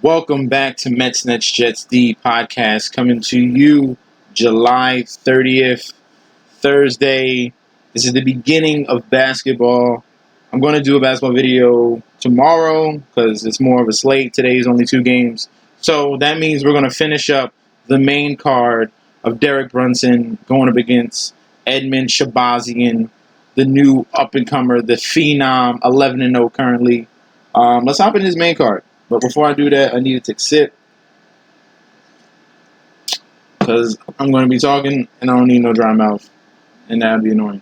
Welcome back to Mets Nets Jets D podcast, coming to you July 30th, Thursday. This is the beginning of basketball. I'm going to do a basketball video tomorrow because it's more of a slate. Today is only 2 games. So that means we're going to finish up the main card of Derek Brunson going up against Edmund Shahbazyan, the new up-and-comer, the phenom, 11-0 currently. Let's hop in his main card. But before I do that, I need to take a sip because I'm going to be talking and I don't need no dry mouth, and that would be annoying.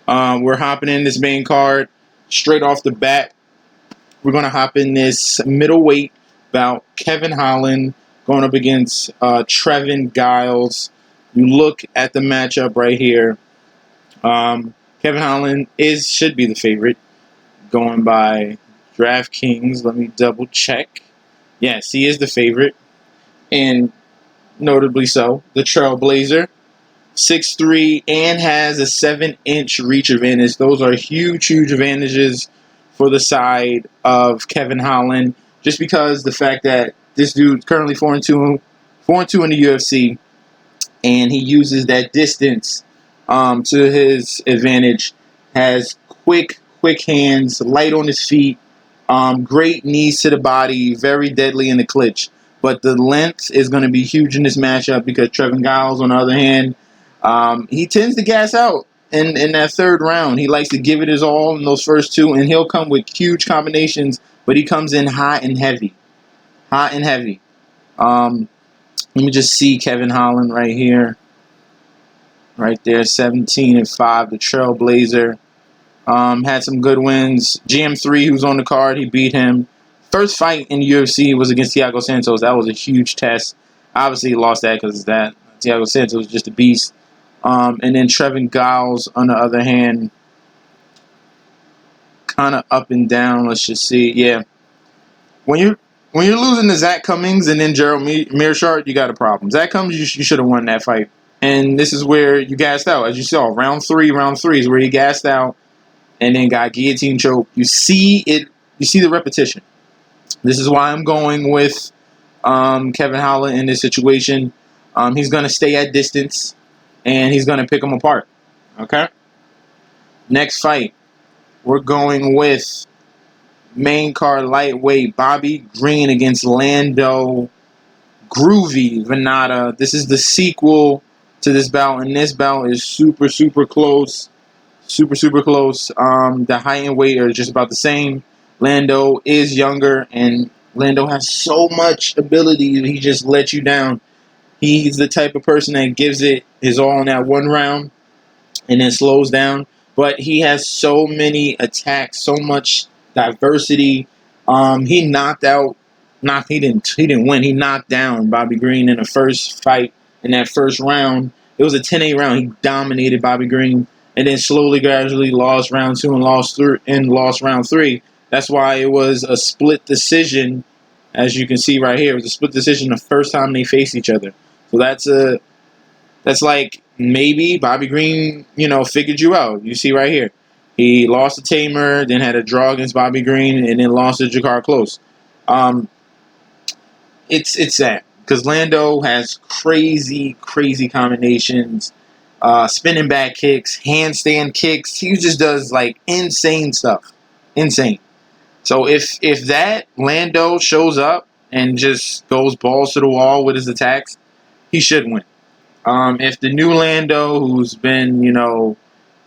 We're hopping in this main card straight off the bat. We're going to hop in this middleweight bout. Kevin Holland going up against Trevin, Giles. You look at the matchup right here. Kevin Holland should be the favorite going by DraftKings. Let me double check. Yes, he is the favorite, and notably so. The Trailblazer, 6'3", and has a 7-inch reach advantage. Those are huge advantages for the side of Kevin Holland, just because the fact that this dude's currently 4-2 in the UFC, and he uses that distance to his advantage. Has quick hands, light on his feet. Great knees to the body, very deadly in the clinch. But the length is going to be huge in this matchup because Trevin Giles, on the other hand, he tends to gas out in that third round. He likes to give it his all in those first 2, and he'll come with huge combinations, but he comes in hot and heavy. Let me just see Kevin Holland right here. Right there, 17-5, the Trailblazer. Had some good wins. GM3, who's on the card, he beat him. First fight in the UFC was against Thiago Santos. That was a huge test. Obviously, he lost that because of that. Thiago Santos was just a beast. And then Trevin Giles, on the other hand, kind of up and down. Let's just see. Yeah, when you're losing to Zach Cummings and then Gerald Mearshart, you got a problem. Zach Cummings, you should have won that fight. And this is where you gassed out, as you saw. Round three is where he gassed out and then got guillotine choke. You see it. You see the repetition. This is why I'm going with Kevin Holland in this situation. He's going to stay at distance, and he's going to pick him apart. Okay? Next fight, we're going with main card lightweight Bobby Green against Lando Groovy Vannata. This is the sequel to this bout, and this bout is super close. Super close. The height and weight are just about the same. Lando is younger, and Lando has so much ability. He just lets you down. He's the type of person that gives it his all in that one round and then slows down. But he has so many attacks, so much diversity. He knocked out. He didn't win. He knocked down Bobby Green in the first fight in that first round. It was a 10-8 round. He dominated Bobby Green, and then slowly, gradually lost round 2 and lost round 3. That's why it was a split decision, as you can see right here. It was a split decision the first time they faced each other. So that's like maybe Bobby Green, figured you out. You see right here. He lost to Tamer, then had a draw against Bobby Green, and then lost to Jakar Close. It's that. Because Lando has crazy combinations, spinning back kicks, handstand kicks. He just does, insane stuff. Insane. So if that Lando shows up and just goes balls to the wall with his attacks, he should win. If the new Lando, who's been,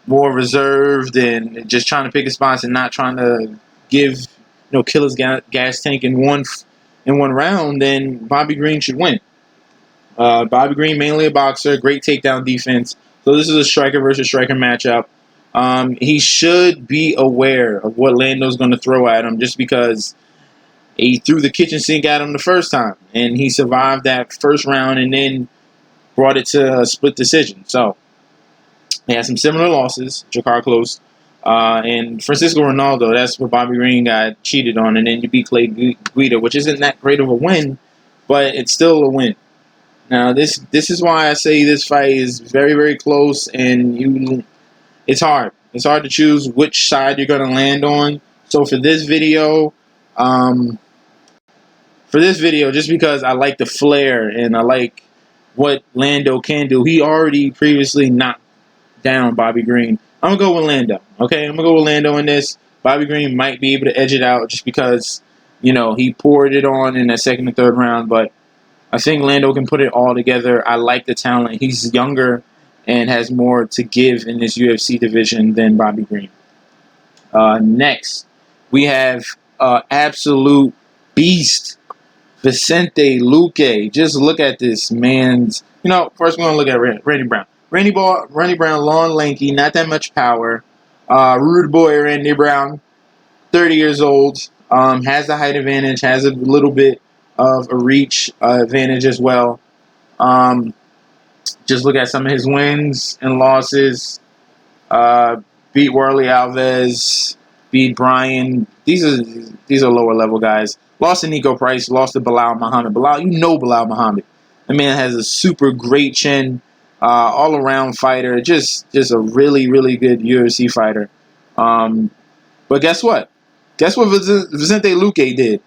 more reserved and just trying to pick his spots and not trying to kill his gas tank in one round, then Bobby Green should win. Bobby Green, mainly a boxer, great takedown defense. So this is a striker versus striker matchup. He should be aware of what Lando's going to throw at him, just because he threw the kitchen sink at him the first time, and he survived that first round and then brought it to a split decision. So he had some similar losses, Jakar Close, and Francisco Ronaldo. That's where Bobby Green got cheated on, and then you beat Clay Guida, which isn't that great of a win, but it's still a win. Now this is why I say this fight is very close, and it's hard. It's hard to choose which side you're going to land on. So for this video, for this video, just because I like the flair and I like what Lando can do. He already previously knocked down Bobby Green. I'm going to go with Lando. Okay, I'm going to go with Lando in this. Bobby Green might be able to edge it out just because, you know, he poured it on in that second and third round. But I think Lando can put it all together. I like the talent. He's younger and has more to give in this UFC division than Bobby Green. Next, we have absolute beast, Vicente Luque. Just look at this man's. You know, first we're going to look at Randy Brown. Randy Brown, long, lanky, not that much power. Rude boy Randy Brown, 30 years old. Has the height advantage, has a little bit of a reach advantage as well. Just look at some of his wins and losses. Beat Worley Alves, beat Brian. These are lower level guys. Lost to Nico Price, lost to Bilal Muhammad. Bilal Muhammad. The man has a super great chin, all around fighter. Just a really, really good UFC fighter. But guess what? Guess what Vicente Luque did?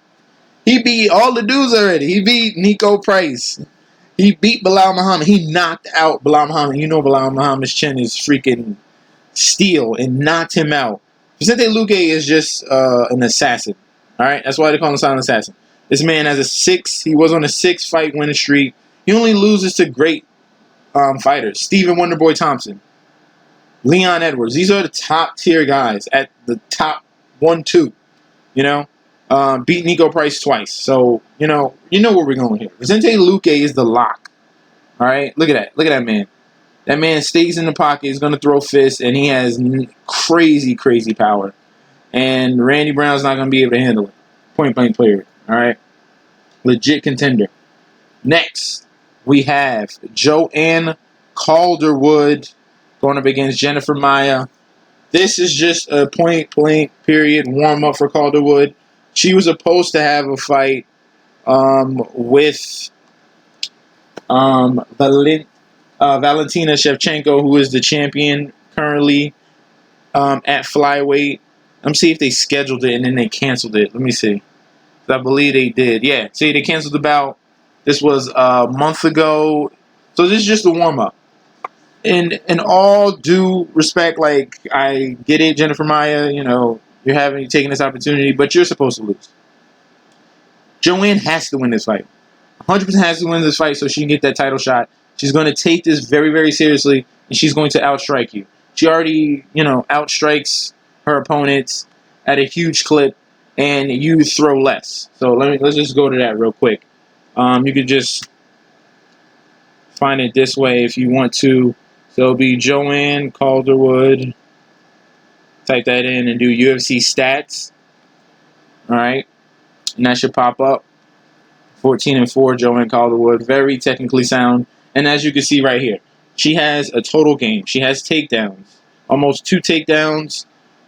He beat all the dudes already. He beat Nico Price. He beat Bilal Muhammad. He knocked out Bilal Muhammad. You know Bilal Muhammad's chin is freaking steel and knocked him out. Vicente Luque is just an assassin. All right, that's why they call him silent assassin. This man has he was on a 6-fight winning streak. He only loses to great fighters. Stephen Wonderboy Thompson, Leon Edwards. These are the top tier guys at the top 1-2. You know, beat Nico Price twice. So you know where we're going here. Vicente Luque is the lock. All right, look at that man. That man stays in the pocket. He's going to throw fists, and he has crazy, crazy power. And Randy Brown's not going to be able to handle it. Point blank player. All right, legit contender. Next, we have Joanne Calderwood going up against Jennifer Maia. This is just a point blank period warm up for Calderwood. She was supposed to have a fight with Valentina Shevchenko, who is the champion currently at flyweight. Let me see if they scheduled it and then they canceled it. Let me see. I believe they did. Yeah, see, they canceled the bout. This was a month ago. So this is just a warm-up. In all due respect, like, I get it, Jennifer Maia, you know, you're taking this opportunity, but you're supposed to lose. Joanne has to win this fight. 100% has to win this fight so she can get that title shot. She's going to take this very, very seriously, and she's going to outstrike you. She already, you know, outstrikes her opponents at a huge clip, and you throw less. So let's just go to that real quick. You could just find it this way if you want to. So it'll be Joanne Calderwood. Type that in and do UFC stats. All right, and that should pop up. 14-4, Joanne Calderwood, very technically sound. And as you can see right here, she has a total game. She has takedowns, almost 2 takedowns,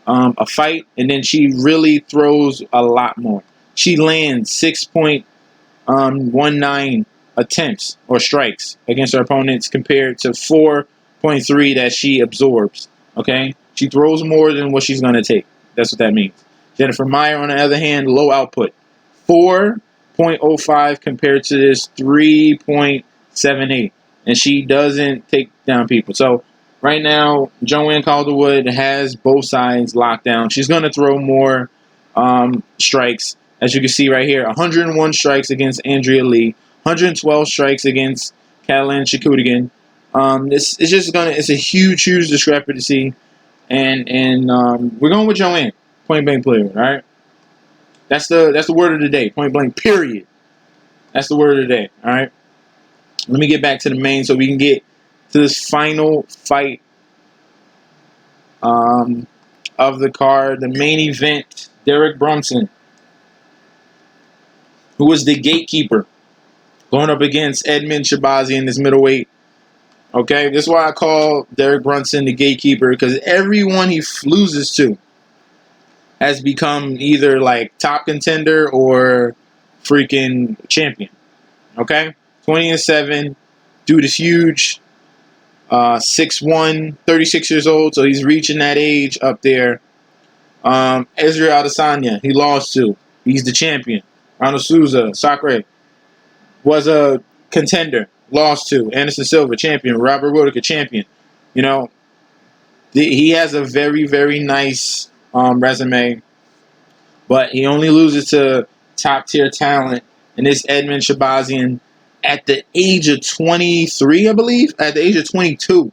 a fight, and then she really throws a lot more. She lands 6.19 attempts or strikes against her opponents compared to 4.3 that she absorbs. Okay, she throws more than what she's going to take. That's what that means. Jennifer Maia, on the other hand, low output, 4.05 compared to this 3.78, and she doesn't take down people. So right now, Joanne Calderwood has both sides locked down. She's going to throw more strikes. As you can see right here, 101 strikes against Andrea Lee, 112 strikes against Catalin Shakutigan. It's a huge discrepancy, and we're going with Joanne, point blank player. All right, that's the word of the day, point blank period. That's the word of the day. All right, let me get back to the main so we can get to this final fight of the card, the main event. Derek Brunson, who was the gatekeeper, going up against Edmund Shahbazian, this middleweight. Okay, this is why I call Derek Brunson the gatekeeper, because everyone he loses to has become either like top contender or freaking champion. Okay, 20-7, dude is huge, 6'1", 36 years old, so he's reaching that age up there. Israel Adesanya, he lost to. He's the champion. Ronald Souza, Sacre, was a contender, lost to Anderson Silva, champion, Robert Whitaker, champion. You know, he has a very, very nice resume, but he only loses to top tier talent. And this Edmund Shahbazian, at the age of 23, I believe, at the age of 22,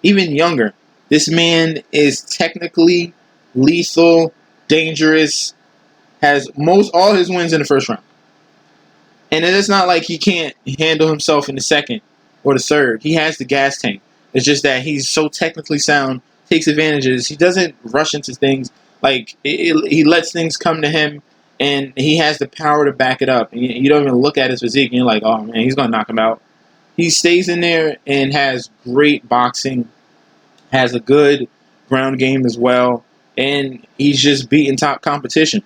even younger, this man is technically lethal, dangerous, has most all his wins in the first round. And it's not like he can't handle himself in the second or the third. He has the gas tank. It's just that he's so technically sound, takes advantages. He doesn't rush into things. Like, he lets things come to him, and he has the power to back it up. And you don't even look at his physique, and you're like, oh, man, he's going to knock him out. He stays in there and has great boxing, has a good ground game as well, and he's just beating top competition.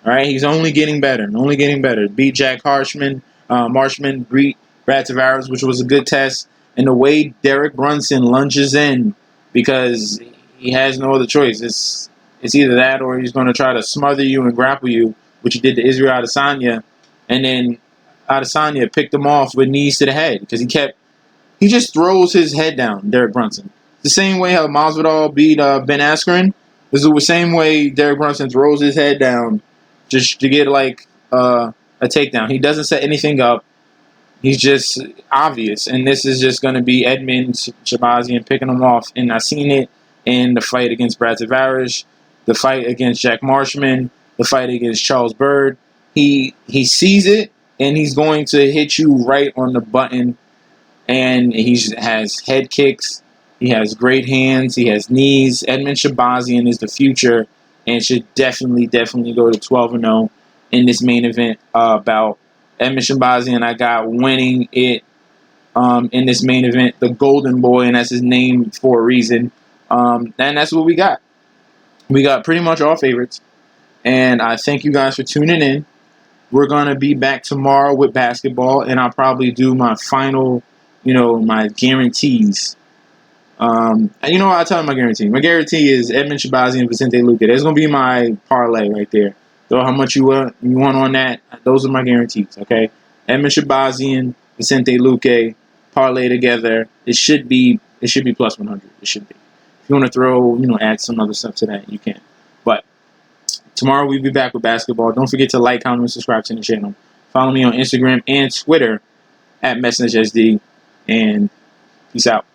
All right, he's only getting better, only getting better. Beat Jack Marshman, beat Brad Tavares, which was a good test. And the way Derek Brunson lunges in, because he has no other choice. It's either that or he's going to try to smother you and grapple you, which he did to Israel Adesanya. And then Adesanya picked him off with knees to the head because he just throws his head down, Derek Brunson. The same way how Masvidal beat Ben Askren. This is the same way Derek Brunson throws his head down just to get like a takedown. He doesn't set anything up. He's just obvious. And this is just going to be Edmund Shahbazian picking him off. And I've seen it in the fight against Brad Tavares, the fight against Jack Marshman, the fight against Charles Byrd. He sees it, and he's going to hit you right on the button. And he has head kicks. He has great hands. He has knees. Edmund Shahbazian is the future and should definitely go to 12-0 in this main event bout. Edmund Shahbazian, I got winning it in this main event. The Golden Boy, and that's his name for a reason. And that's what we got. We got pretty much all favorites. And I thank you guys for tuning in. We're going to be back tomorrow with basketball, and I'll probably do my final, my guarantees. And you know what? I'll tell you my guarantee. My guarantee is Edmund Shahbazian and Vicente Luque. That's going to be my parlay right there. So how much you want on that, those are my guarantees, okay? Edmund Shahbazian, Vicente Luque, parlay together. It should be plus 100. It should be. If you want to throw, add some other stuff to that, you can. But tomorrow we'll be back with basketball. Don't forget to like, comment, and subscribe to the channel. Follow me on Instagram and Twitter at MessageSD. And peace out.